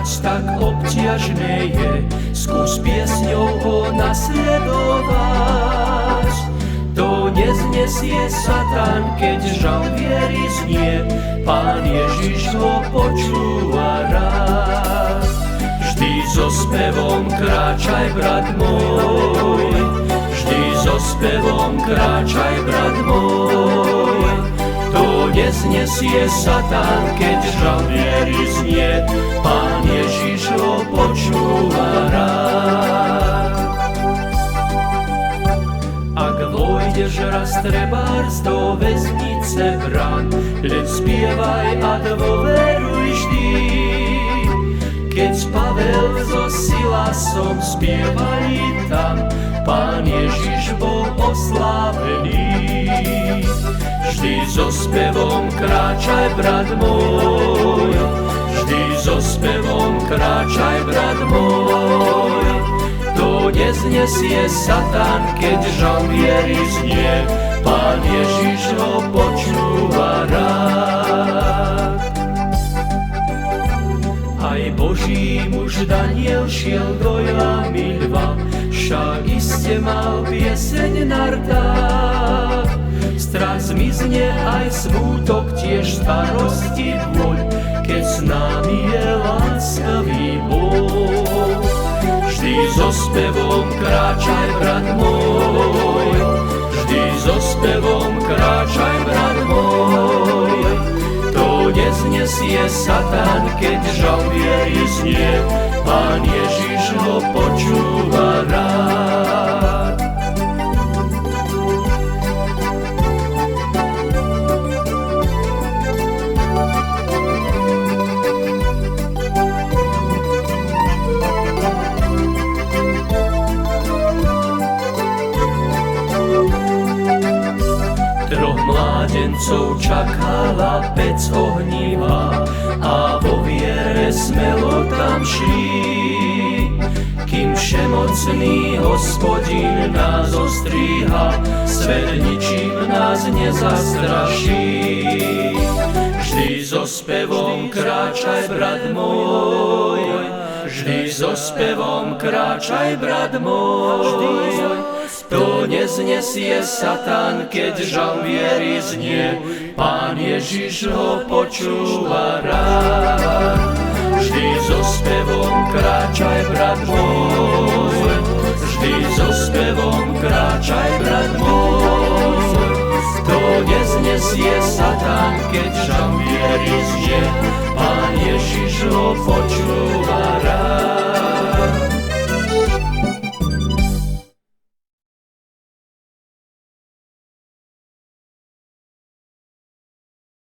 kráčať tak obťažné je, skús piesňou ho nasledovať. To neznesie Satan, keď žal viery znie, Pán Ježiš ho počúva rád. Vždy so spevom kráčaj, brat môj, vždy so spevom kráčaj, brat môj. To neznesie Satan, keď žal viery znie, Pán Ježiš ho počúva rád. Ak vojdeš raz trebárs do väznice brán, len spievaj a dôveruj vždy. Keď Pavel so Silasom spievali tam, Pán Ježiš bol oslávený. Vždy so spevom kráčaj, brat môj, vždy so spevom kráčaj, brat môj. To neznesie Satan, keď žal viery znie, Pán Ježiš ho počúva rád. Aj Boží muž Daniel šiel do jamy lva, však iste mal pieseň na rtách. Strach zmizne aj smútok, tiež starosti bôľ, keď s nami je láskavý Boh. Vždy so spevom kráčaj, brat môj, vždy so spevom kráčaj, brat môj. To neznesie Satan, keď žal viery znie, Pán Ježiš ho počúva rád. Troch mládencov čakala pec ohniva a vo viere smelo tam šli. Kým všemocný Hospodin nás ostríha, svet ničím nás nezastraší. Vždy so spevom kráčaj, brat môj, vždy so spevom kráčaj, brat môj. To neznesie Satan, keď žal viery znie, Pán Ježiš ho počúva rád. Vždy so spevom kráčaj, brat môj, vždy so spevom kráčaj, brat môj. To neznesie Satan, keď žal viery znie, Pán Ježiš ho počúva rád.